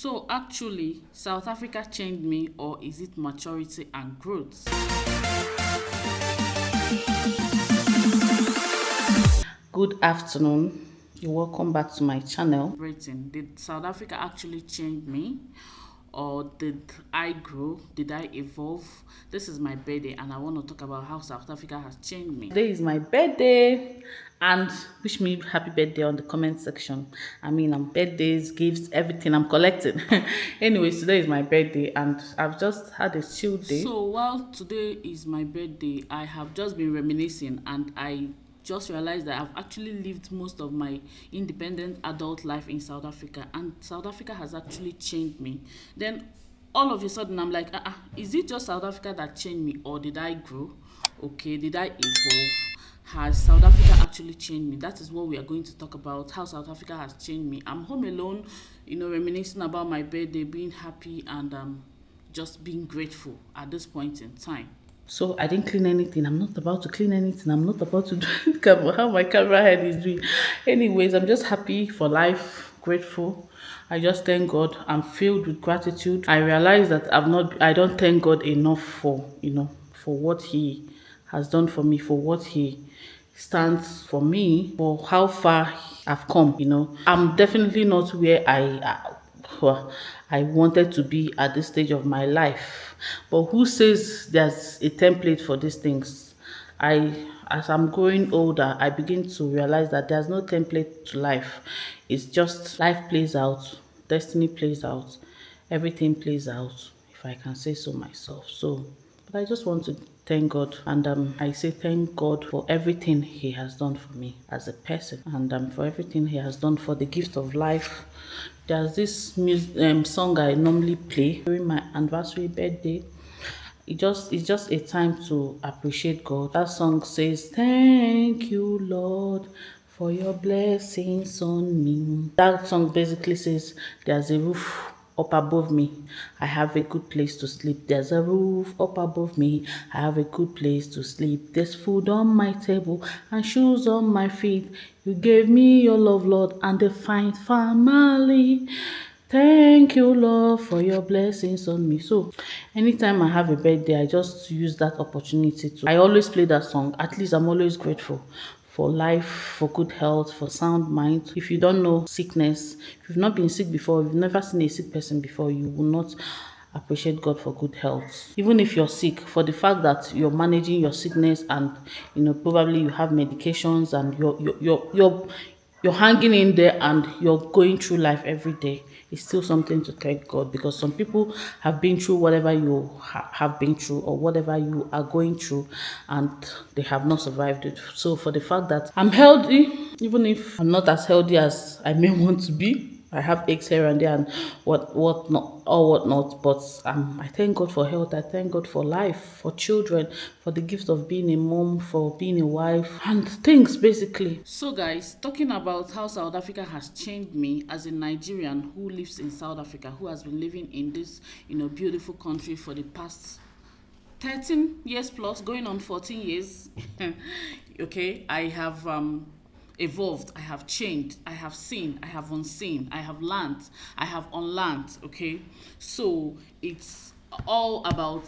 So actually, South Africa changed me, or is it maturity and growth? Good afternoon. You're welcome back to my channel. Rating. Did South Africa actually change me? Or did I grow? Did I evolve? This is my birthday and I want to talk about how South Africa has changed me. Today is my birthday and wish me happy birthday on the comment section. I mean, I'm birthdays, gifts, everything I'm collecting. Anyways, today is my birthday and I've just had a chill day. So while today is my birthday, I have just been reminiscing and I just realized that I've actually lived most of my independent adult life in South Africa, and South Africa has actually changed me. Then all of a sudden I'm like, is it just South Africa that changed me, or did I grow? Okay, did I evolve? Has South Africa actually changed me? That is what we are going to talk about, how South Africa has changed me. I'm home alone, reminiscing about my birthday, being happy and just being grateful at this point in time. So I didn't clean anything. I'm not about to clean anything. I'm not about to do how my camera head is doing. Anyways, I'm just happy for life, grateful. I just thank God. I'm filled with gratitude. I realize that I don't thank God enough for, for what He has done for me, for what He stands for me, for how far I've come. I'm definitely not where I wanted to be at this stage of my life. But who says there's a template for these things? As I'm growing older, I begin to realize that there's no template to life. It's just life plays out, destiny plays out, everything plays out, if I can say so myself. But I just want to thank God, and I say thank God for everything He has done for me as a person, and for everything He has done for the gift of life. There's this song I normally play during my anniversary birthday. It's just a time to appreciate God. That song says, "Thank you, Lord, for your blessings on me." That song basically says, there's a roof up above me, I have a good place to sleep. There's a roof up above me, I have a good place to sleep. There's food on my table and shoes on my feet. You gave me your love, Lord, and a fine family. Thank you, Lord, for your blessings on me. So anytime I have a birthday, I just use that opportunity to. I always play that song. At least I'm always grateful for life, for good health, for sound mind. If you don't know sickness, if you've not been sick before, if you've never seen a sick person before, you will not appreciate God for good health. Even if you're sick, for the fact that you're managing your sickness and probably you have medications and you're hanging in there and you're going through life every day, it's still something to thank God, because some people have been through whatever you have been through or whatever you are going through, and they have not survived it. So for the fact that I'm healthy, even if I'm not as healthy as I may want to be, I have aches here and there and what not or what not, but I thank God for health. I thank God for life, for children, for the gift of being a mom, for being a wife, and things basically. So guys, talking about how South Africa has changed me as a Nigerian who lives in South Africa, who has been living in this beautiful country for the past 13 years plus, going on 14 years. Okay, I have evolved, I have changed, I have seen, I have unseen, I have learned, I have unlearned. Okay, so it's all about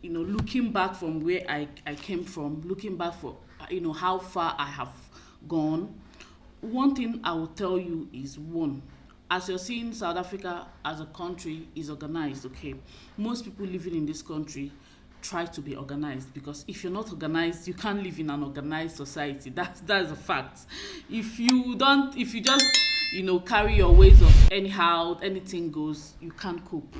looking back from where I came from, looking back for how far I have gone. One thing I will tell you is, one, as you're seeing, South Africa as a country is organized. Okay, most people living in this country try to be organized, because if you're not organized, you can't live in an organized society. That's a fact. If you just carry your ways of anyhow, anything goes, you can't cope.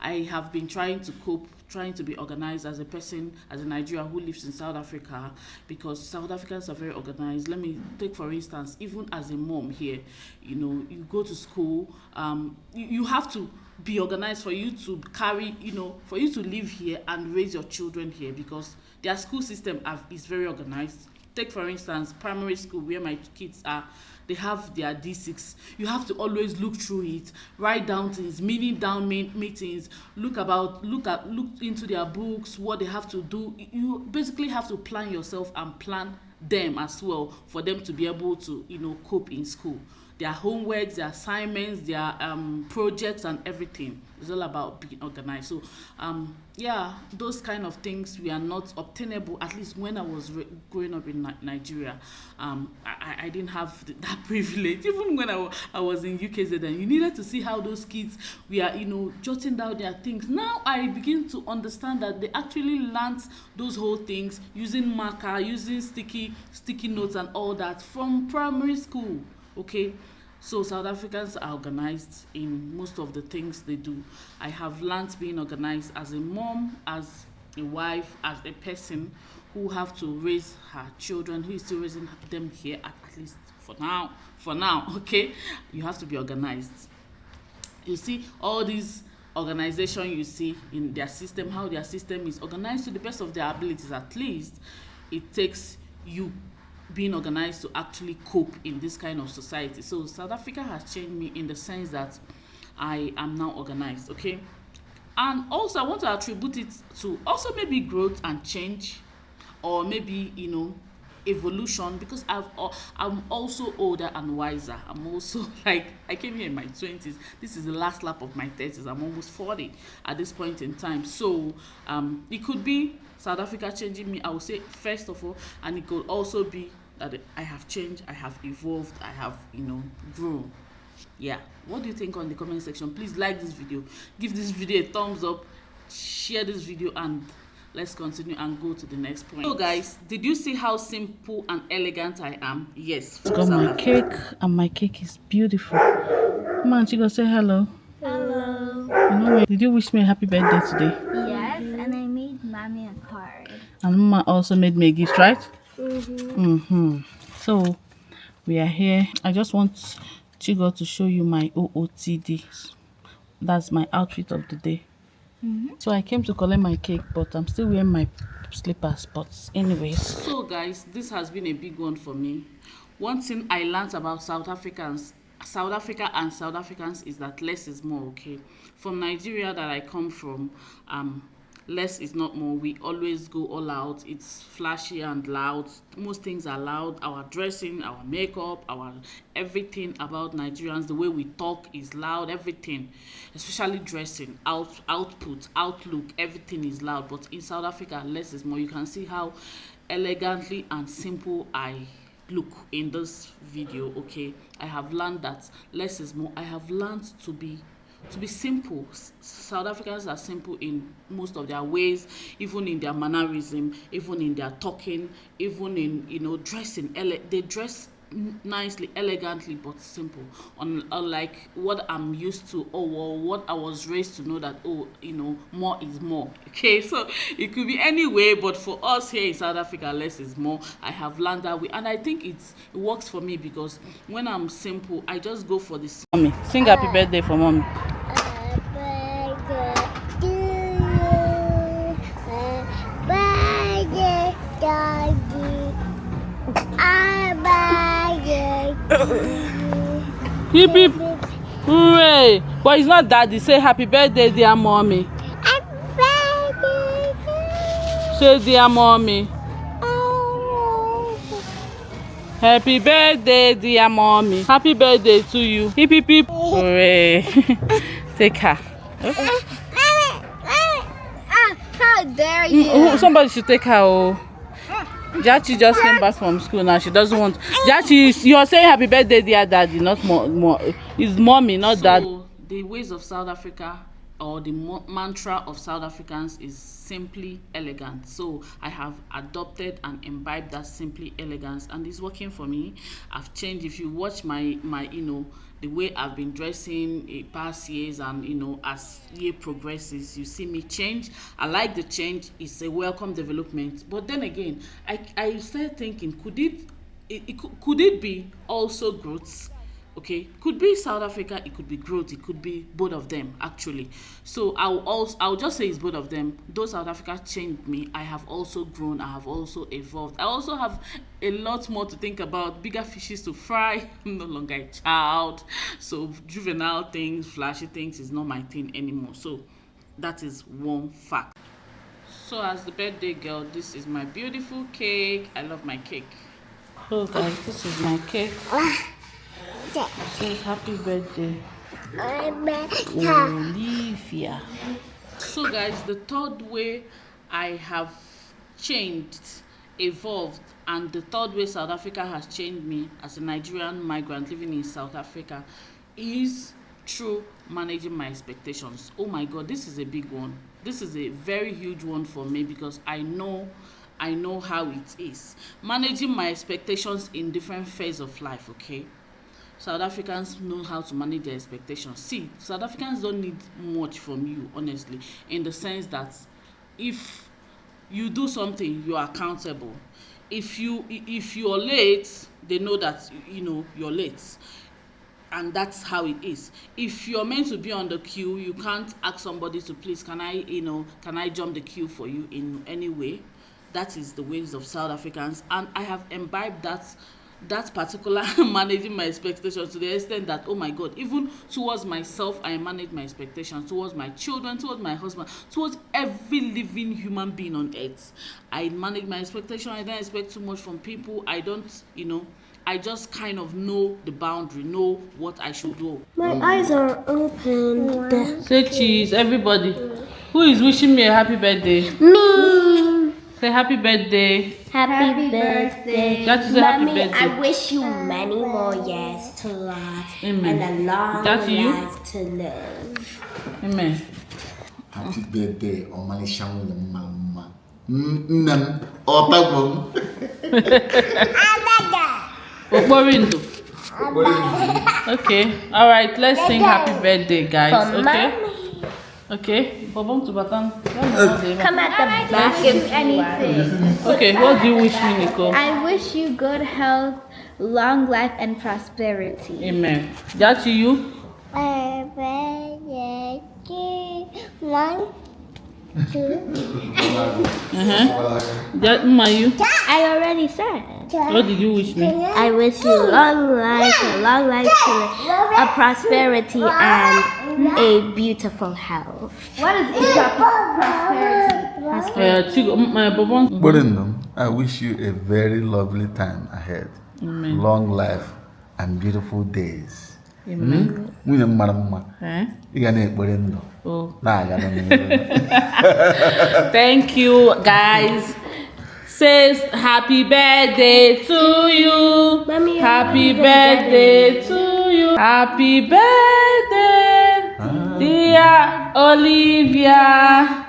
I have been trying to cope, trying to be organized as a person, as a Nigerian who lives in South Africa, because South Africans are very organized. Let me take, for instance, even as a mom here, you go to school, you have to be organized for you to carry, for you to live here and raise your children here, because their school system is very organized. Take, for instance, primary school where my kids are. They have their D6. You have to always look through it, write down things, meaning down meetings, look into their books, what they have to do. You basically have to plan yourself and plan them as well, for them to be able to cope in school. their homeworks, their assignments, their projects and everything. It's all about being organized. So yeah, those kind of things we are not obtainable. At least when I was growing up in Nigeria, I didn't have that privilege. Even when I was in UKZ, then you needed to see how those kids were, jotting down their things. Now I begin to understand that they actually learnt those whole things using marker, using sticky notes and all that from primary school. Okay, so South Africans are organized in most of the things they do. I have learned being organized as a mom, as a wife, as a person who have to raise her children, who is still raising them here, at least for now. Okay, you have to be organized. You see all these organization you see in their system, how their system is organized to the best of their abilities. At least it takes you being organized to actually cope in this kind of society. So South Africa has changed me in the sense that I am now organized. Okay, and also I want to attribute it to also maybe growth and change, or maybe evolution, because I'm also older and wiser. I'm also like, I came here in my 20s. This is the last lap of my 30s. I'm almost 40 at this point in time. So it could be South Africa changing me, I would say, first of all, and it could also be that I have changed, I have evolved, I have grown. Yeah, what do you think on the comment section? Please like this video, give this video a thumbs up, share this video, and let's continue and go to the next point. So guys, did you see how simple and elegant I am? Yes. I've got my cake, and my cake is beautiful. Come on, Chico, say hello. Hello. Did you wish me a happy birthday today? Yes, and I made Mommy a card. And Mama also made me a gift, right? So we are here. I just want Chigo to show you my OOTD. That's my outfit of the day. So I came to collect my cake, but I'm still wearing my slippers. But anyways. So guys, this has been a big one for me. One thing I learned about South Africa and South Africans is that less is more. Okay, from Nigeria that I come from, less is not more. We always go all out. It's flashy and loud. Most things are loud. Our dressing, our makeup, our everything about Nigerians, the way we talk is loud. Everything, especially dressing, output, outlook, everything is loud. But in South Africa, less is more. You can see how elegantly and simple I look in this video. Okay, I have learned that less is more. I have learned to be simple. South Africans are simple in most of their ways, even in their mannerism, even in their talking, even in dressing. They dress nicely, elegantly, but simple. Unlike what I'm used to, or what I was raised to know, that more is more. Okay, so it could be any way, but for us here in South Africa, less is more. I have learned that way, and I think it works for me, because when I'm simple, I just go for this. Mommy, sing happy birthday for mommy. Hip hip hooray! But it's not daddy. Say happy birthday, dear mommy. Happy birthday. Say dear mommy. Happy birthday, dear mommy. Happy birthday to you. Hip hip hip hooray! Take her. How dare you? Somebody should take her. Oh. Jachi just came back from school now. She doesn't want. Jachi, you're saying happy birthday, dear daddy, not more. It's mommy, not dad. So the ways of South Africa, or the mantra of South Africans, is simply elegant. So I have adopted and imbibed that simply elegance, and it's working for me. I've changed. If you watch my the way I've been dressing in past years, and as year progresses, you see me change. I like the change. It's a welcome development. But then again, I started thinking, could it be also growth? Okay, could be South Africa, it could be growth, it could be both of them actually. So I'll just say it's both of them. Though South Africa changed me, I have also grown, I have also evolved. I also have a lot more to think about, bigger fishes to fry. I'm no longer a child, so juvenile things, flashy things is not my thing anymore. So that is one fact. So as the birthday girl, this is my beautiful cake. I love my cake. So guys, this is my cake. Says happy birthday, Olivia. So guys, the third way I have changed, evolved, and the third way South Africa has changed me as a Nigerian migrant living in South Africa is through managing my expectations. Oh my god, this is a big one. This is a very huge one for me because I know how it is. Managing my expectations in different phases of life, okay? South Africans know how to manage their expectations. See, South Africans don't need much from you, honestly, in the sense that if you do something, you are accountable. If you're late, they know that you're late, and that's how it is. If you're meant to be on the queue, you can't ask somebody to please, can I jump the queue for you in any way. That is the ways of South Africans, and I have imbibed that particular managing my expectations to the extent that, oh my god, even towards myself I manage my expectations, towards my children, towards my husband, towards every living human being on earth. I manage my expectation. I don't expect too much from people. I don't, I just kind of know the boundary, know what I should do. My eyes are open. Say cheese, everybody. Who is wishing me a happy birthday? Me. Say happy birthday. Happy birthday. That is a happy Mommy, birthday. I wish you many more years to last. Amen. And a long That's you? life to live. Amen. Happy birthday, Omani Shamu Mama. Nam Otagum. Okporindo. Okay. All right. Let's sing happy birthday, guys. Okay. Okay. Bobom to Batan. Come at the back if anything. Okay. What do you wish me, Nicole? I wish you good health, long life, and prosperity. Amen. That's you. One, two. That you. I already said. What did you wish me? I wish you long life, a long life to live, a prosperity, and a beautiful health. What is prosperity? Bobom. I wish you a very lovely time ahead. Amen. Long life and beautiful days. Amen. Oh. Thank you, guys. Says happy birthday to you. Mommy, Happy birthday to you. Happy birthday, dear Olivia.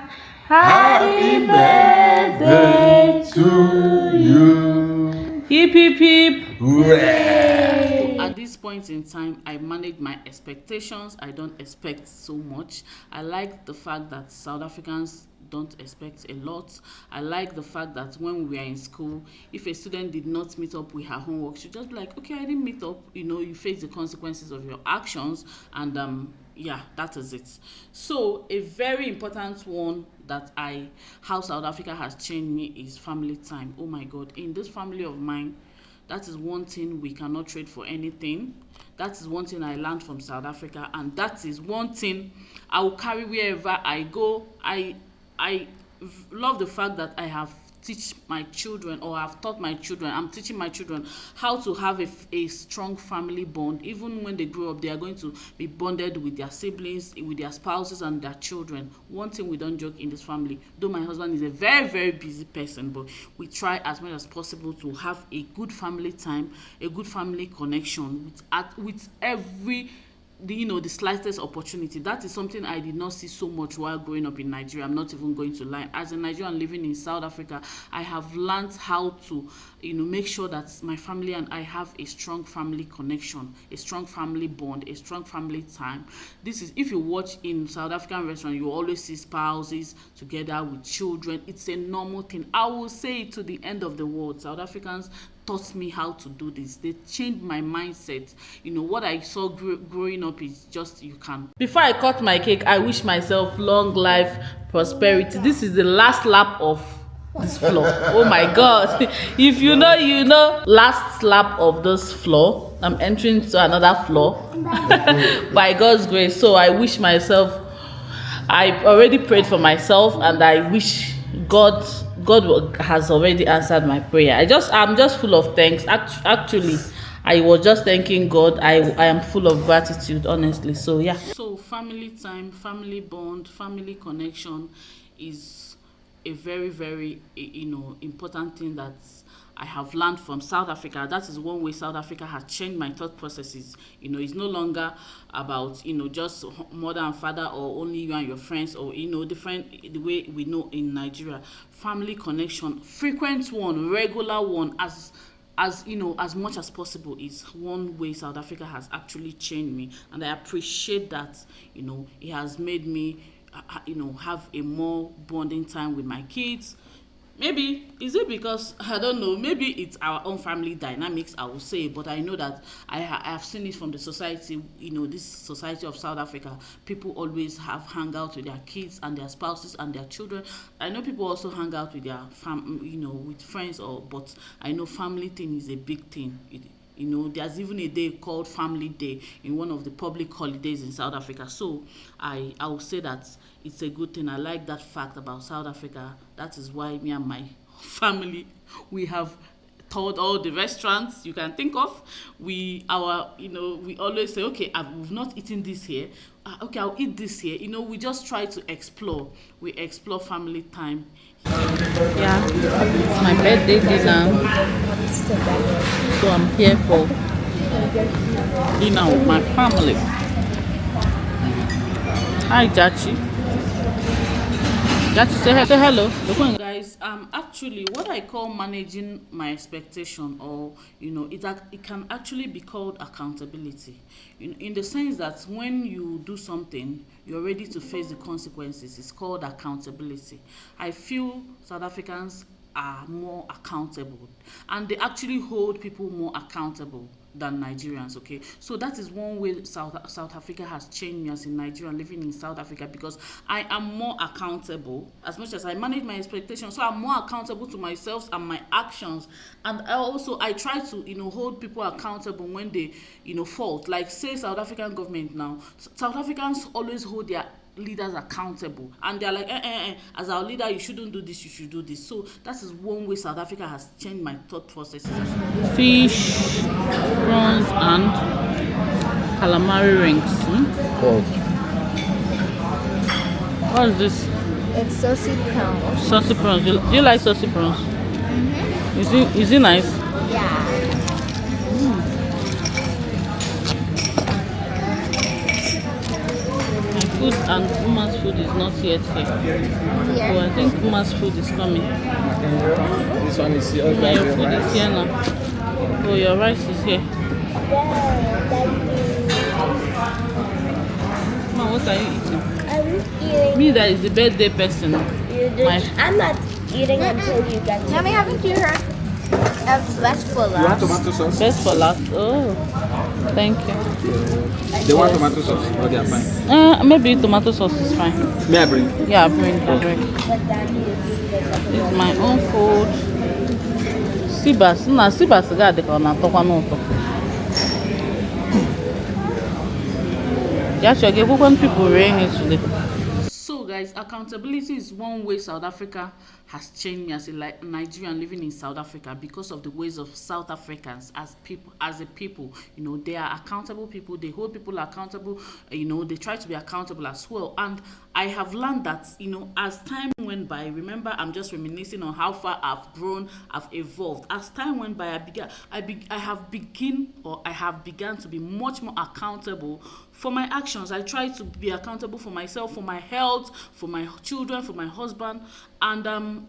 Happy birthday to you. Hip hip hip. Hooray. At this point in time, I manage my expectations. I don't expect so much. I like the fact that South Africans don't expect a lot. I like the fact that when we are in school, if a student did not meet up with her homework, she just be like, okay, I didn't meet up. You face the consequences of your actions, and yeah, that is it. So a very important one that how South Africa has changed me is family time. Oh my god, in this family of mine, that is one thing we cannot trade for anything. That is one thing I learned from South Africa, and that is one thing I will carry wherever I go. I love the fact that I have teach my children, or I've taught my children, I'm teaching my children how to have a strong family bond. Even when they grow up, they are going to be bonded with their siblings, with their spouses and their children. One thing we don't joke in this family, though my husband is a very, very busy person, but we try as much as possible to have a good family time, a good family connection with every the slightest opportunity. That is something I did not see so much while growing up in Nigeria. I'm not even going to lie. As a Nigerian living in South Africa, I have learned how to make sure that my family and I have a strong family connection, a strong family bond, a strong family time. This is, if you watch in South African restaurant, you always see spouses together with children. It's a normal thing. I will say it to the end of the world. South Africans taught me how to do this. They changed my mindset. What I saw growing up is just, you can. Before I cut my cake, I wish myself long life, prosperity. This is the last lap of this floor. Oh my god. If you know, you know. Last lap of this floor. I'm entering to another floor by God's grace. So I wish myself, I already prayed for myself, and I wish God has already answered my prayer. I'm just full of thanks. Actually, I was just thanking God. I am full of gratitude, honestly. So yeah. So family time, family bond, family connection is a very, very important thing that I have learned from South Africa. That is one way South Africa has changed my thought processes. It's no longer about just mother and father, or only you and your friends, or different the way we know in Nigeria. Family connection, frequent one, regular one, as much as possible, is one way South Africa has actually changed me, and I appreciate that. It has made me have a more bonding time with my kids. Maybe is it because I don't know, maybe it's our own family dynamics, I would say, but I know that I have seen it from the society. This society of South Africa, people always have hang out with their kids and their spouses and their children. I know people also hang out with their with friends, but I know family thing is a big thing. There's even a day called Family Day in one of the public holidays in South Africa. So I will say that it's a good thing. I like that fact about South Africa. That is why me and my family, we have toured all the restaurants you can think of. We always say, okay, we've not eaten this here. Okay, I'll eat this here. We just try to explore. We explore family time. Yeah, it's my birthday dinner, so I'm here for dinner with my family. Hi, Jachi. Jachi, say hello. Guys, actually what I call managing my expectation, or it can actually be called accountability, in the sense that when you do something, you're ready to face the consequences. It's called accountability. I feel South Africans are more accountable, and they actually hold people more accountable than Nigerians. Okay, so that is one way South Africa has changed me as a Nigerian living in South Africa, because I am more accountable. As much as I manage my expectations, so I'm more accountable to myself and my actions. And I try to hold people accountable when they fault. Like, say, South African government now, South Africans always hold their leaders accountable, and they're like, as our leader, you shouldn't do this, you should do this. So that is one way South Africa has changed my thought processes. Fish, prawns, and calamari rings. What is this? It's saucy prawns. Saucy prawns. Do you like saucy prawns? Is it nice? Yeah. Food and Uma's food is not yet here. So I think Uma's food is coming. This one is here. Uma, your food is here now. Oh, your rice is here. Uma, what are you eating? I'm eating. Me, that is the birthday person. I'm not eating until you get to Mommy, haven't you heard? best for You want last. tomato sauce? Best for last. Oh, thank you. They want tomato sauce, or they are fine. Maybe tomato sauce is fine. May I bring? Yeah, bring. It's my own food. Sibas ga dị ka ọ na-atọkwa n'ụtọ. Ya chọrọ gị ekwekwe people ree ihe today. So guys, accountability is one way South Africa has changed me as a Nigerian living in South Africa, because of the ways of South Africans as a people. They are accountable people. They hold people accountable. They try to be accountable as well. And I have learned that, as time went by, remember, I'm just reminiscing on how far I've grown, I've evolved. As time went by, I have begun to be much more accountable for my actions. I try to be accountable for myself, for my health, for my children, for my husband, and I'm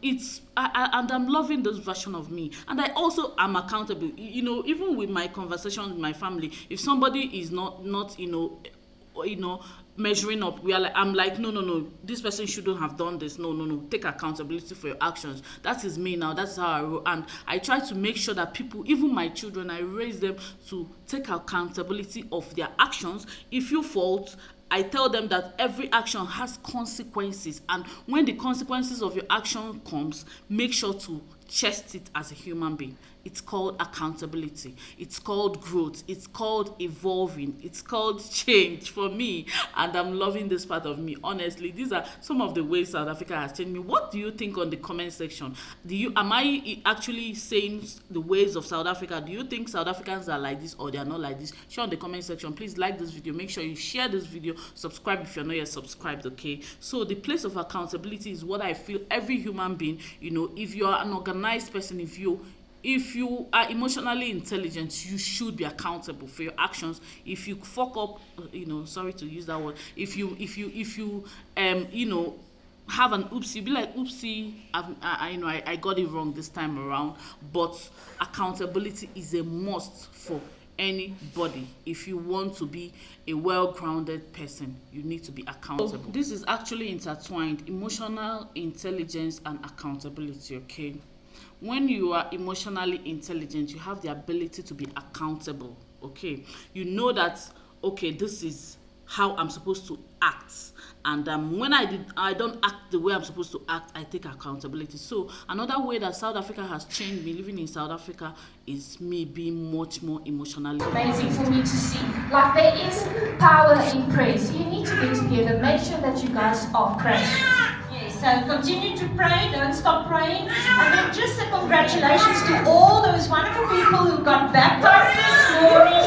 loving this version of me. And I also am accountable. Even with my conversations with my family, if somebody is not measuring up, I'm like, no, this person shouldn't have done this. No, take accountability for your actions. That is me now. That's how I roll. And I try to make sure that people, even my children, I raise them to take accountability of their actions. If you fault, I tell them that every action has consequences, and when the consequences of your action comes, make sure to chest it as a human being. It's called accountability. It's called growth. It's called evolving. It's called change for me. And I'm loving this part of me. Honestly, these are some of the ways South Africa has changed me. What do you think on the comment section? Am I actually saying the ways of South Africa? Do you think South Africans are like this or they are not like this? Share on the comment section. Please like this video. Make sure you share this video. Subscribe if you're not yet subscribed, okay? So the place of accountability is what I feel every human being, if you are an organized person, if you are emotionally intelligent, you should be accountable for your actions. If you fuck up, sorry to use that word, if you have an oopsie, be like, oopsie, I got it wrong this time around. But accountability is a must for anybody. If you want to be a well-grounded person, you need to be accountable. So this is actually intertwined, emotional intelligence and accountability, okay? When you are emotionally intelligent, you have the ability to be accountable, okay? You know that, okay, this is how I'm supposed to act, and when I don't act the way I'm supposed to act, I take accountability. So another way that South Africa has changed me living in South Africa is me being much more emotionally amazing for me to see. Like, there is power in praise. You need to get together, make sure that you guys are praying. Yes, so continue to pray, don't stop praying. And then just a congratulations to all those wonderful people who got baptized this morning.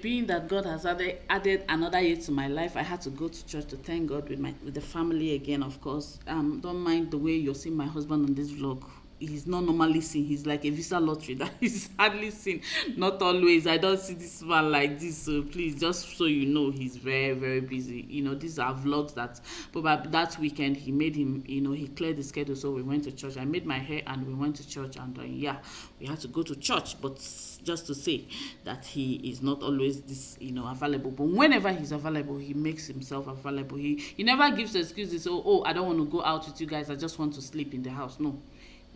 Being that God has added another year to my life, I had to go to church to thank God with the family again, of course. Don't mind the way you're seeing my husband on this vlog. He's not normally seen. He's like a visa lottery that is hardly seen. Not always. I don't see this man like this. So please, just so you know, he's very, very busy. These are vlogs that probably that weekend he made him, he cleared the schedule. So we went to church. I made my hair and we went to church. And yeah, we had to go to church. But just to say that he is not always this, available. But whenever he's available, he makes himself available. He never gives excuses. So, oh, I don't want to go out with you guys. I just want to sleep in the house. No.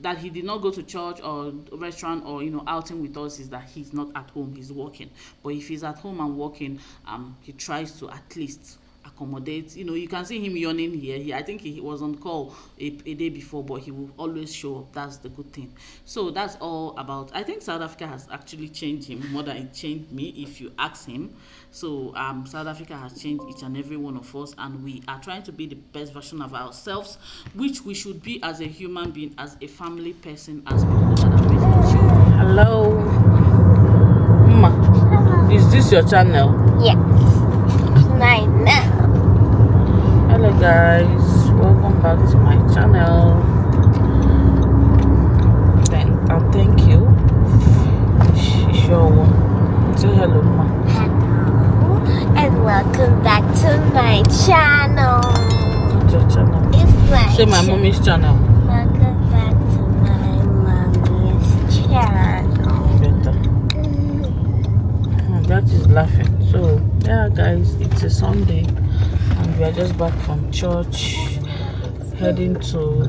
That he did not go to church or restaurant or outing with us is that he's not at home, he's working. But if he's at home and working, he tries to at least accommodate. You can see him yawning here. I think he was on call a day before, but he will always show up. That's the good thing. So that's all about. I think South Africa has actually changed him more than it changed me, if you ask him. So South Africa has changed each and every one of us, and we are trying to be the best version of ourselves, which we should be as a human being, as a family person, as people that are raising children. Hello, Ma. Is this your channel? Yes. Mine now. Hello guys, welcome back to my channel. Thank you. Sure. Say hello, Ma. Hello, and welcome back to my channel. What's your channel? It's my Say my mommy's channel. Welcome back to my mommy's channel. Better. That is laughing. So yeah guys, it's a Sunday and we are just back from church, heading to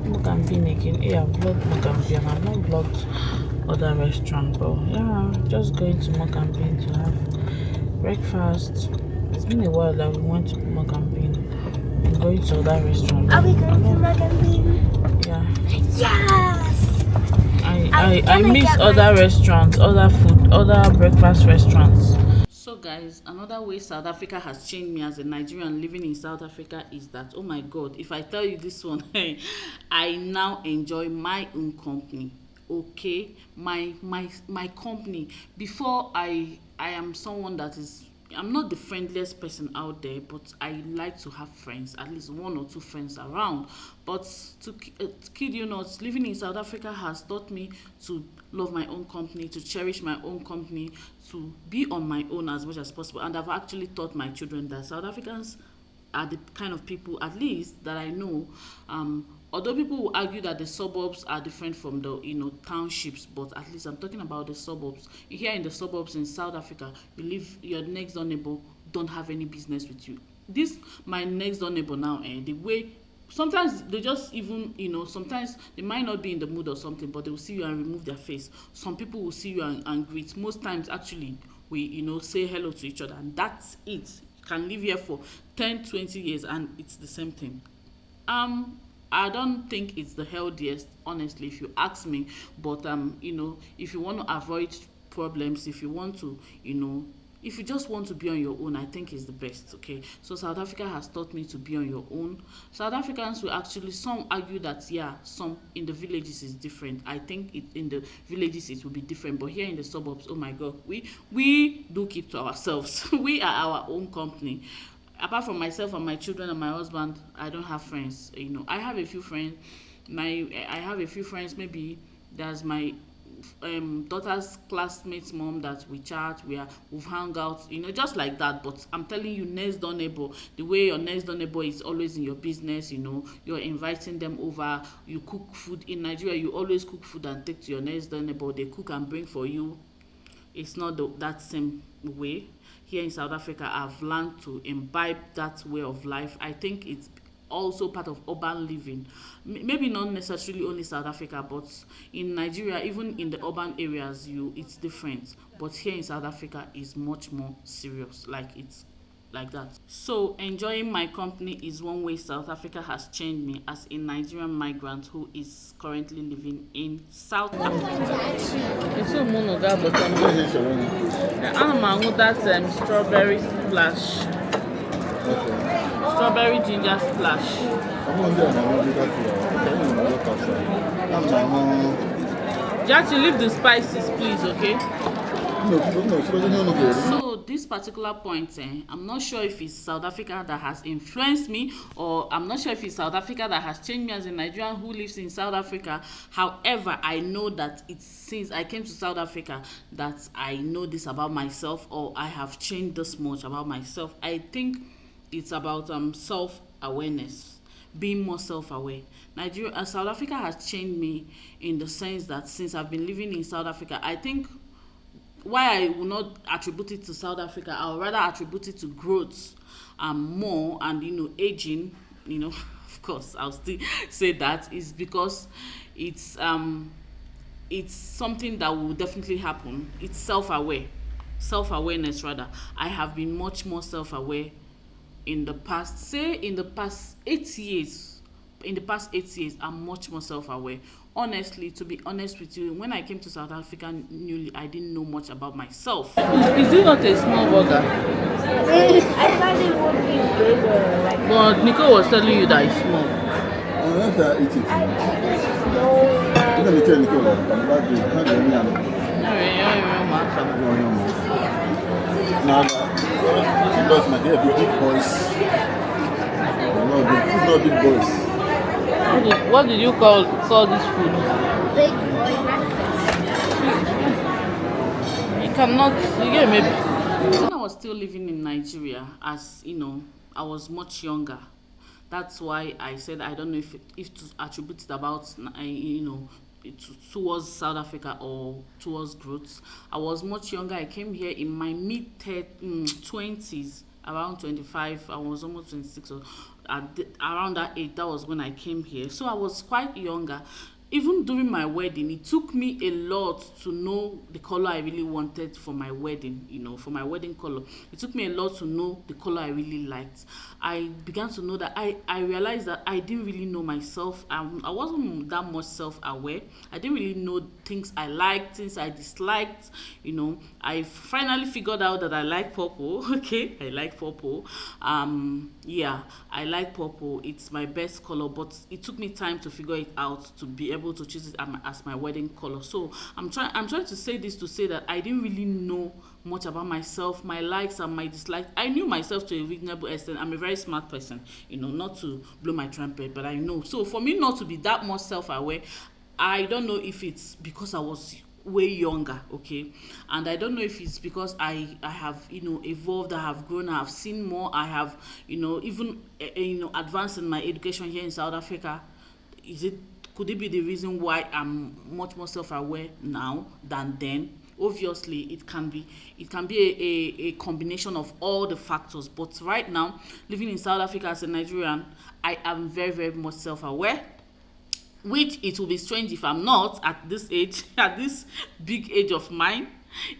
Mokambin again. Yeah, I've vlogged Mokambin. I've not vlogged other restaurant, but yeah, just going to Mokambin to have breakfast. It's been a while that we went to Mokambin and going to other restaurant. Are we going to Mokambin? Yeah. Yes! I miss other restaurants, other food, other breakfast restaurants. So guys, another way South Africa has changed me as a Nigerian living in South Africa is that, oh my God, if I tell you this one, I now enjoy my own company. Okay, my company. Before I am someone that is, I'm not the friendliest person out there, but I like to have friends, at least one or two friends around. But to kid you not, living in South Africa has taught me to love my own company, to cherish my own company, to be on my own as much as possible. And I've actually taught my children that South Africans are the kind of people, at least that I know, although people will argue that the suburbs are different from the townships, but at least I'm talking about the suburbs. Here in the suburbs in South Africa, you live, your next door neighbor don't have any business with you. This my next door neighbor now, the way sometimes they just even sometimes they might not be in the mood or something, but they will see you and remove their face. Some people will see you and greet. Most times actually we say hello to each other, and that's it. You can live here for 10-20 years and it's the same thing. I don't think it's the healthiest, honestly, if you ask me. But if you want to avoid problems, if you want to, if you just want to be on your own, I think it's the best. Okay, so South Africa has taught me to be on your own. South Africans will actually, some argue that yeah, some in the villages is different. I think in the villages it will be different, but here in the suburbs, oh my god, we do keep to ourselves. We are our own company. Apart from myself and my children and my husband, I don't have friends. I have a few friends. I have a few friends. Maybe there's my daughter's classmate's mom that we chat. We've hung out, just like that. But I'm telling you, next door neighbor, the way your next door neighbor is always in your business. You're inviting them over. You cook food in Nigeria. You always cook food and take to your next door neighbor. They cook and bring for you. It's not that same way. Here in South Africa, I've learned to imbibe that way of life. I think it's also part of urban living. Maybe not necessarily only South Africa, but in Nigeria, even in the urban areas, it's different. But here in South Africa, it's much more serious. Like it's like that. So enjoying my company is one way South Africa has changed me as a Nigerian migrant who is currently living in South Africa. So that strawberry splash. Strawberry ginger splash. Just leave the spices, please, okay? So this particular point, I'm not sure if it's South Africa that has influenced me, or I'm not sure if it's South Africa that has changed me as a Nigerian who lives in South Africa. However, I know that it's since I came to South Africa that I know this about myself, or I have changed this much about myself. I think it's about self-awareness, being more self-aware. South Africa has changed me in the sense that since I've been living in South Africa, I think why I will not attribute it to South Africa, I would rather attribute it to growth more and aging. Of course I'll still say that is because it's something that will definitely happen. It's self-awareness rather. I have been much more self-aware in the past 8 years. In the past 8 years, I'm much more self-aware. Honestly, to be honest with you, when I came to South Africa newly, I didn't know much about myself. Is it not a small burger? I thought it would be bigger. But Nico was telling you that it's small. Big boys. What did you call this food? Big boy breakfast. Maybe. When I was still living in Nigeria, as I was much younger. That's why I said I don't know if to attribute it about towards South Africa or towards growth. I was much younger. I came here in my mid 20s, around 25. I was almost 26. Or around that age, that was when I came here. So I was quite younger. Even during my wedding, it took me a lot to know the color I really wanted for my wedding, for my wedding color. It took me a lot to know the color I really liked. I began to know that I realized that I didn't really know myself. I wasn't that much self-aware. I didn't really know things I liked, things I disliked. I finally figured out that I like purple. Okay, I like purple. Yeah, I like purple. It's my best color, but it took me time to figure it out to be able to choose it as my wedding color. So I'm trying to say this to say that I didn't really know much about myself, my likes and my dislikes. I knew myself to a reasonable extent. I'm a very smart person, not to blow my trumpet, but I know. So for me not to be that much self-aware, I don't know if it's because I was way younger, okay, and I don't know if it's because I have evolved, I have grown, I have seen more, I have even advanced in my education here in South Africa. Could it be the reason why I'm much more self-aware now than then? Obviously, it can be a combination of all the factors. But right now, living in South Africa as a Nigerian, I am very, very much self-aware. Which it will be strange if I'm not at this age, at this big age of mine.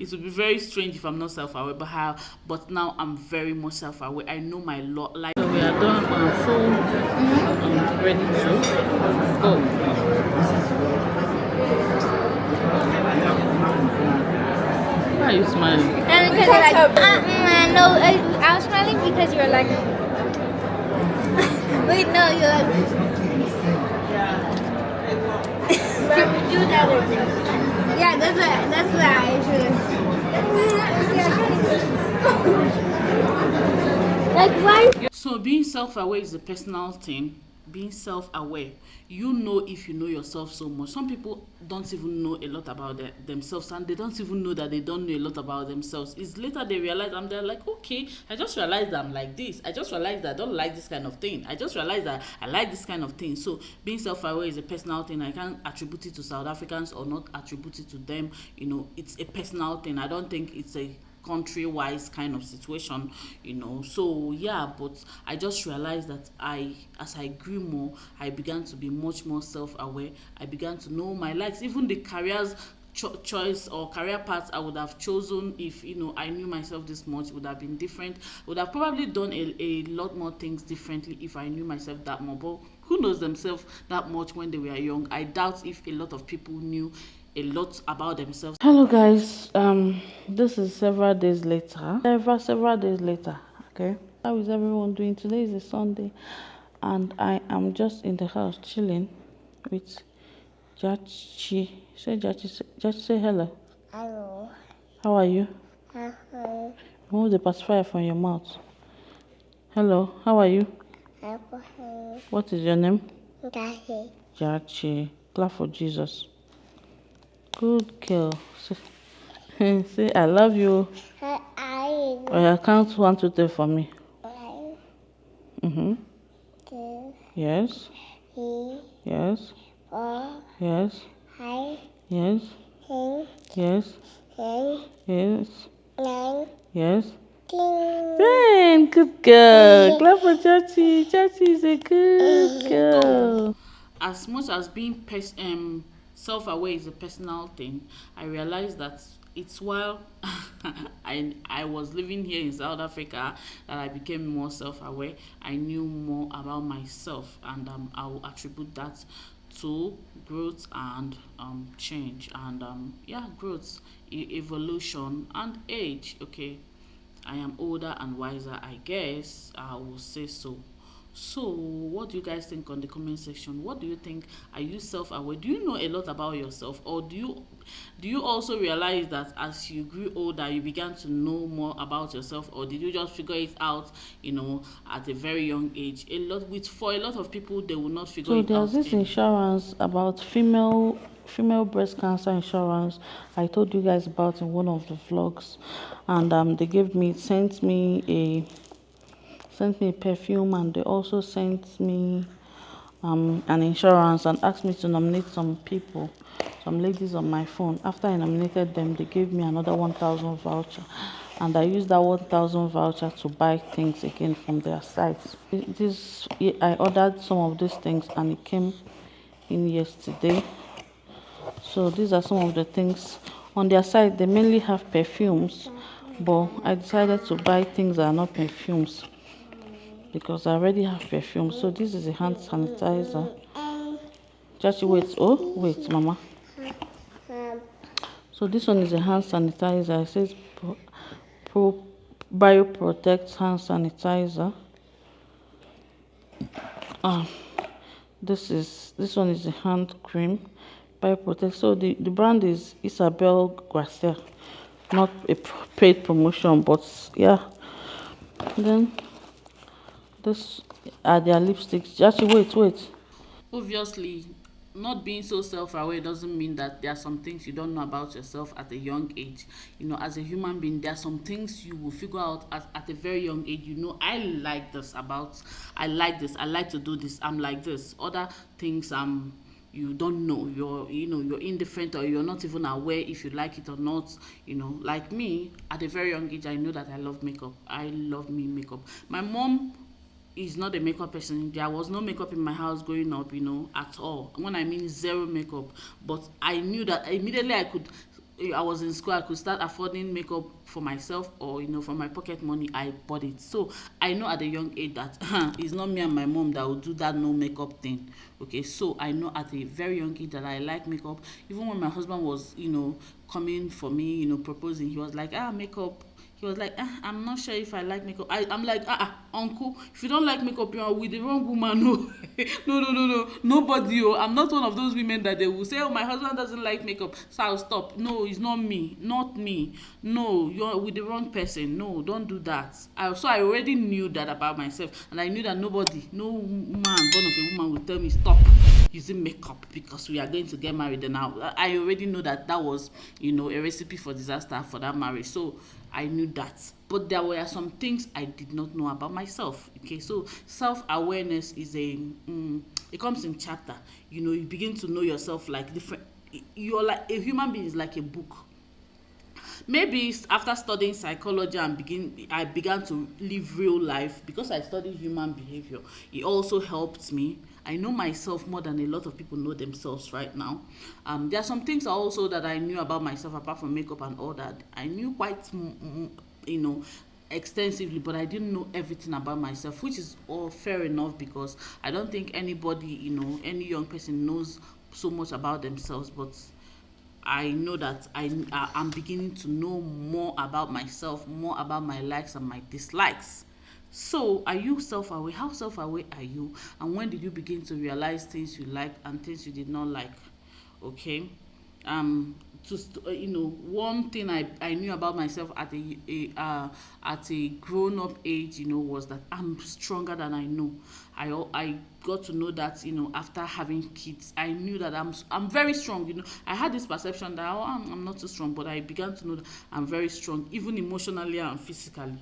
It would be very strange if I'm not self-aware, but now I'm very much self-aware. I know my lot. Like, So we are done on full. I'm ready to go. Why are you smiling? And because you're like, no, I was smiling because you were like, wait, no, you're like, do that again. Yeah, that's what I should. Like, why? so being self-aware is a personal thing. Being self-aware, you know, if you know yourself so much. Some people don't even know a lot about themselves, and they don't even know that they don't know a lot about themselves. It's later they realize, and they're like, okay, I just realized that I'm like this. I just realized that I don't like this kind of thing. I just realized that I like this kind of thing. So being self-aware is a personal thing. I can't attribute it to South Africans or not attribute it to them. You know, it's a personal thing. I don't think it's a country-wise kind of situation, you know. So yeah, but I just realized that as I grew more, I began to be much more self-aware. I began to know my likes, even the careers choice or career paths I would have chosen. If, you know, I knew myself this much, would have been different. Would have probably done a lot more things differently if I knew myself that more. But who knows themselves that much when they were young? I doubt if a lot of people knew a lot about themselves. Hello guys, this is several days later. Several days later. Okay, how is everyone doing? Today is a Sunday, and I am just in the house chilling with Jachi. Say Jachi, say hello. Hello. How are you? Hello. Remove the pacifier from your mouth. Hello, how are you? Hello. What is your name? Daddy. Jachi. Clap for Jesus. Good girl. Say, say I love you. I. Oh, yeah, count 1, 2, 3 for me. 1, 2, Yes. 3, Yes. 4, Yes. 5, Yes. 6, Yes. 7, Yes. 9, Yes. 10. Man, good girl. Clap for Chachi. Chachi is a good girl. As much as being self-aware is a personal thing, I realized that it's while I was living here in South Africa that I became more self-aware. I knew more about myself, and I will attribute that to growth and change, and yeah, growth, evolution, and age. Okay, I am older and wiser, I guess I will say so. So, what do you guys think on the comment section? What do you think? Are you self-aware? Do you know a lot about yourself, or do you also realize that as you grew older, you began to know more about yourself, or did you just figure it out, you know, at a very young age? For a lot of people, they will not figure So it out. there's this insurance about female breast cancer insurance I told you guys about in one of the vlogs, and they sent me a perfume, and they also sent me an insurance and asked me to nominate some people, some ladies on my phone. After I nominated them, they gave me another 1,000 voucher, and I used that 1,000 voucher to buy things again from their site. I ordered some of these things and it came in yesterday. So these are some of the things on their site. They mainly have perfumes, but I decided to buy things that are not perfumes because I already have perfume. So this is a hand sanitizer. Just wait. Oh, wait, Mama. So this one is a hand sanitizer. It says Pro Bioprotect hand sanitizer. This one is a hand cream. Bioprotect. So the brand is Isabel Gracia. Not a paid promotion, but yeah. Then this are their lipsticks. Just wait. Obviously, not being so self-aware doesn't mean that there are some things you don't know about yourself at a young age. You know, as a human being, there are some things you will figure out at a very young age. You know, I like this, I like to do this, I'm like this. Other things you don't know, you're indifferent, or you're not even aware if you like it or not. You know, like me, at a very young age, I know that I love makeup. I love makeup. My mom is not a makeup person. There was no makeup in my house growing up, you know, at all. When I mean zero makeup. But I knew that immediately I could I was in school, I could start affording makeup for myself, or from my pocket money, I bought it. So I know at a young age that it's not me and my mom that will do that no makeup thing. Okay, so I know at a very young age that I like makeup. Even when my husband was, coming for me, proposing, he was like, makeup. He was like, I'm not sure if I like makeup. I'm like, uncle, if you don't like makeup, you're with the wrong woman. No, no. Nobody. Oh, I'm not one of those women that they will say, oh, my husband doesn't like makeup, so I'll stop. No, it's not me. Not me. No, you're with the wrong person. No, don't do that. So I already knew that about myself. And I knew that no man born of a woman will tell me, stop using makeup because we are going to get married. And I already know that was, a recipe for disaster for that marriage. So I knew that. But there were some things I did not know about myself. Okay, so self-awareness is it comes in chapter. You begin to know yourself like different. You're like a human being is like a book. Maybe after studying psychology I began to live real life because I studied human behavior. It also helped me. I know myself more than a lot of people know themselves right now. There are some things also that I knew about myself apart from makeup and all that. I knew quite, extensively, but I didn't know everything about myself, which is all fair enough because I don't think anybody, any young person knows so much about themselves. But I know that I'm beginning to know more about myself, more about my likes and my dislikes. So, are you self-aware? How self-aware are you? And when did you begin to realize things you liked and things you did not like? Okay. One thing I knew about myself at a grown-up age, was that I'm stronger than I know. I got to know that, after having kids. I knew that I'm very strong. I had this perception that I'm not so strong, but I began to know that I'm very strong, even emotionally and physically.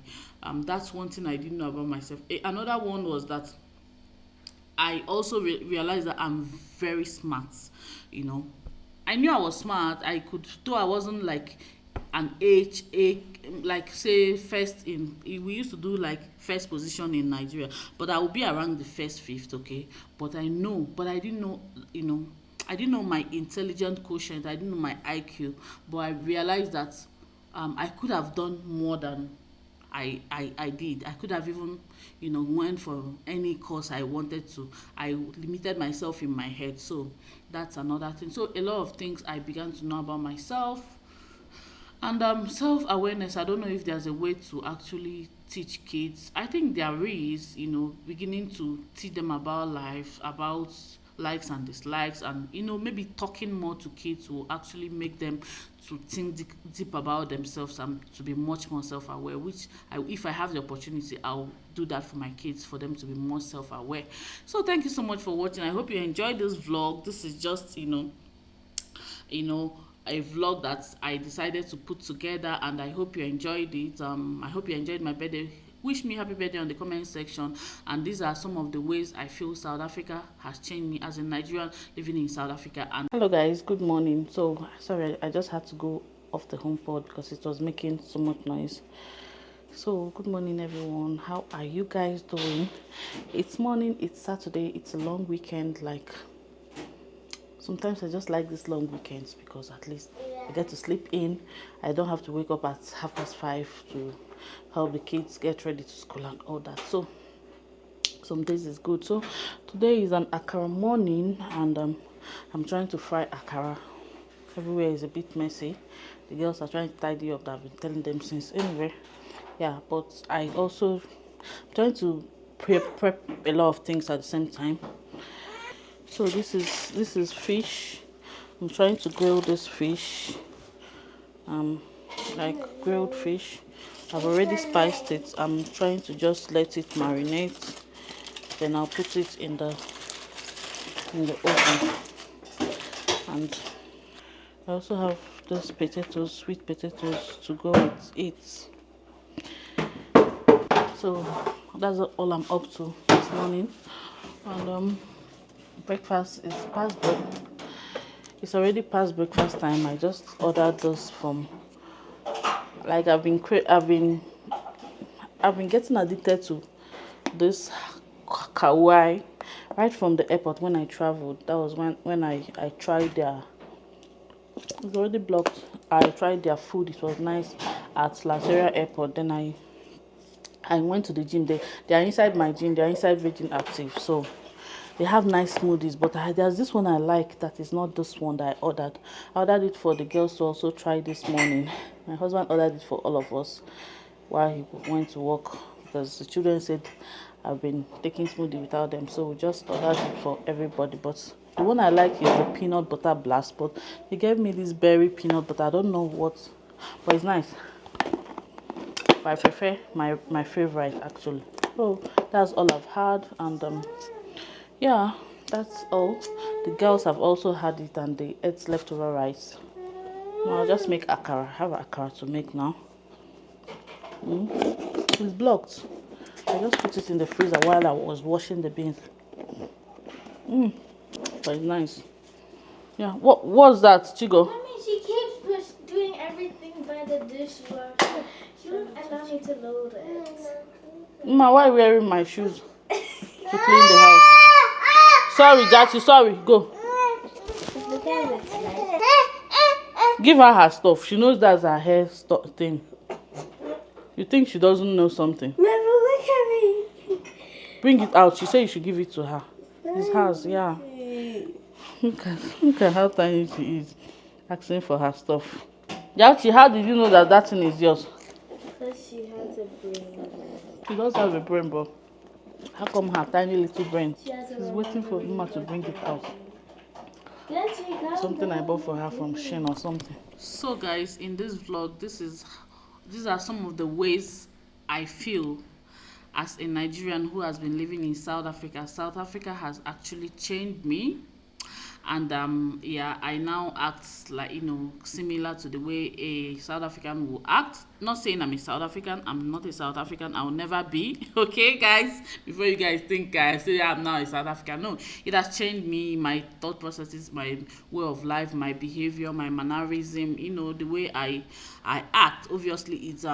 That's one thing I didn't know about myself. Another one was that I also realized that I'm very smart. I knew I was smart. I could, though I wasn't like an like say first in. We used to do like first position in Nigeria, but I would be around the first fifth. Okay, but I didn't know. I didn't know my intelligent quotient. I didn't know my IQ, but I realized that I could have done more than I did. I could have even, went for any course I wanted to. I limited myself in my head. So that's another thing. So a lot of things I began to know about myself. And self-awareness, I don't know if there's a way to actually teach kids. I think there is, beginning to teach them about life, about likes and dislikes, and maybe talking more to kids will actually make them to think deep about themselves and to be much more self-aware, which if I have the opportunity, I'll do that for my kids, for them to be more self-aware. So thank you so much for watching. I hope you enjoyed this vlog. This is just a vlog that I decided to put together, and I hope you enjoyed it. I hope you enjoyed my birthday. Wish me happy birthday on the comment section. And these are some of the ways I feel South Africa has changed me as a Nigerian living in South Africa. And hello guys, good morning. So sorry, I just had to go off the HomePod because it was making so much noise. So good morning everyone, how are you guys doing? It's morning, it's Saturday, it's a long weekend. Like sometimes I just like these long weekends because at least I get to sleep in. I don't have to wake up at 5:30 to help the kids get ready to school and all that. So some days is good. So today is an akara morning, and I'm trying to fry akara. Everywhere is a bit messy. The girls are trying to tidy up. I've been telling them since. Anyway, yeah, but I also trying to prep a lot of things at the same time. So this is fish. I'm trying to grill this fish, like grilled fish. I've already spiced it. I'm trying to just let it marinate, then I'll put it in the oven. And I also have those potatoes, sweet potatoes, to go with it. So that's all I'm up to this morning. And breakfast is past break. It's already past breakfast time. I just ordered this from, like, I've been getting addicted to this kawaii right from the airport when I traveled. That was when I tried It's already blocked. I tried their food. It was nice at Laseria Airport. Then I went to the gym. They are inside my gym. They are inside Virgin Active. So they have nice smoothies. But there's this one I like that is not this one that I ordered. I ordered it for the girls to also try this morning. My husband ordered it for all of us while he went to work because the children said I've been taking smoothie without them. So we just ordered it for everybody. But the one I like is the peanut butter blast. But they gave me this berry peanut butter. I don't know what, but it's nice. But I prefer my favorite actually. So that's all I've had, and yeah, that's all. The girls have also had it and they ate leftover rice. Now I'll just make akara. I have akara to make now. It's blocked. I just put it in the freezer while I was washing the beans. But it's nice. Yeah, what's that, Chigo? Mommy, she keeps doing everything by the dishwasher. She won't allow me to load it. Ma, why are you wearing my shoes to clean the house? Sorry, Jachi, sorry, go. Look at it. Give her her stuff. She knows that's her hair thing. You think she doesn't know something? Never look at me. Bring it out. She said you should give it to her. It's hers, yeah. Look at how tiny she is. Asking for her stuff. Yachi, how did you know that thing is yours? Because she has a brain. She does have a brain, but how come her tiny little brain She is waiting for Mama to bring it out? Something I bought for her from Shein or something. So guys, in this vlog, these are some of the ways I feel as a Nigerian who has been living in South Africa. South Africa has actually changed me, and yeah, I now act like, you know, similar to the way a South African will act. Not saying I'm a South African. I'm not a South African. I will never be. Okay, guys? Before you guys think I say I'm now a South African. No, it has changed me, my thought processes, my way of life, my behavior, my mannerism, you know, the way I act. Obviously, it's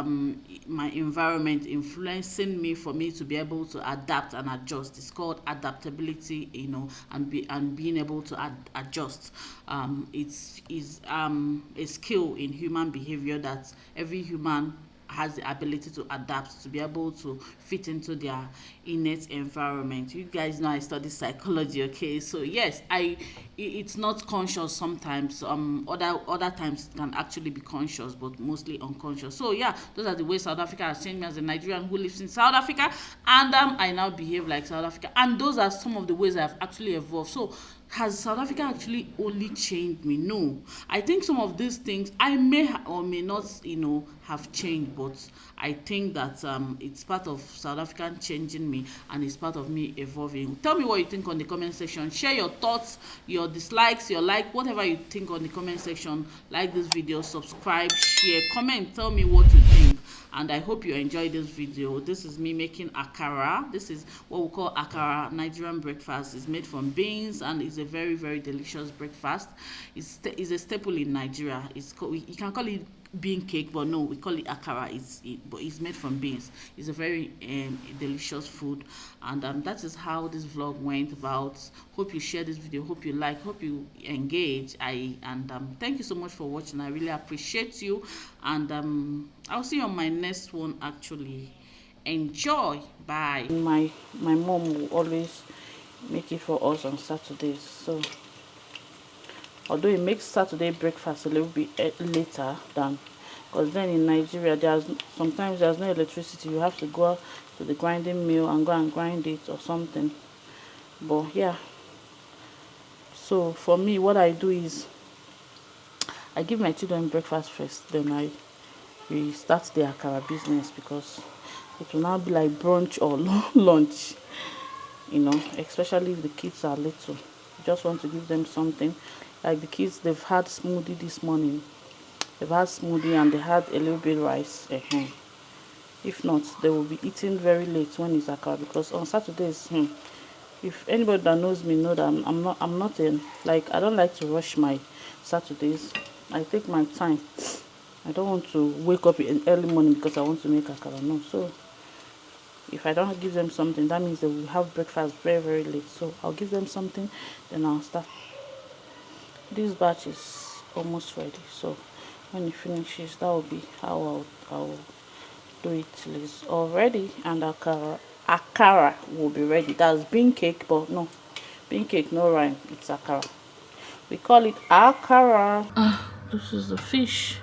my environment influencing me for me to be able to adapt and adjust. It's called adaptability, you know, and being able to adjust. It's a skill in human behavior that every human has the ability to adapt, to be able to fit into their innate environment. You guys know I study psychology, okay? So yes, it's not conscious sometimes. Other times it can actually be conscious, but mostly unconscious. So yeah, those are the ways South Africa has changed me as a Nigerian who lives in South Africa, and I now behave like South Africa. And those are some of the ways I've actually evolved. So has South Africa actually only changed me? No. I think some of these things I may or may not, you know, have changed, but I think that it's part of South African changing me, and it's part of me evolving. Tell me what you think on the comment section. Share your thoughts, your dislikes, your like, whatever you think on the comment section. Like this video, subscribe, share, comment, tell me what you think. And I hope you enjoyed this video. This is me making akara. This is what we call akara, Nigerian breakfast. It's made from beans and it's a very, very delicious breakfast. It's a staple in Nigeria. It's called, you can call it bean cake, but no, we call it akara. But it's made from beans. It's a very delicious food, and that is how this vlog went about. Hope you share this video, hope you like, hope you engage. Thank you so much for watching. I really appreciate you, and I'll see you on my next one. Actually, enjoy. Bye. My mom will always make it for us on Saturdays, so although it makes Saturday breakfast a little bit later than, because then in Nigeria sometimes there's no electricity. You have to go to the grinding mill and go and grind it or something. But yeah, so for me, what I do is I give my children breakfast first, then we start the akara business, because it will now be like brunch or lunch, you know, especially if the kids are little. You just want to give them something. Like the kids, they've had smoothie this morning. They've had smoothie and they had a little bit rice. If not, they will be eating very late when it's akara, because on Saturdays, if anybody that knows me know that I'm not in, like, I don't like to rush my Saturdays. I take my time. I don't want to wake up in early morning because I want to make akara. No. So if I don't give them something, that means they will have breakfast very, very late. So I'll give them something, then I'll start. This batch is almost ready. So when it finishes, that will be how I'll do it till it's all ready, and akara will be ready. That's bean cake, but no, bean cake no rhyme, it's akara. We call it akara. This is the fish.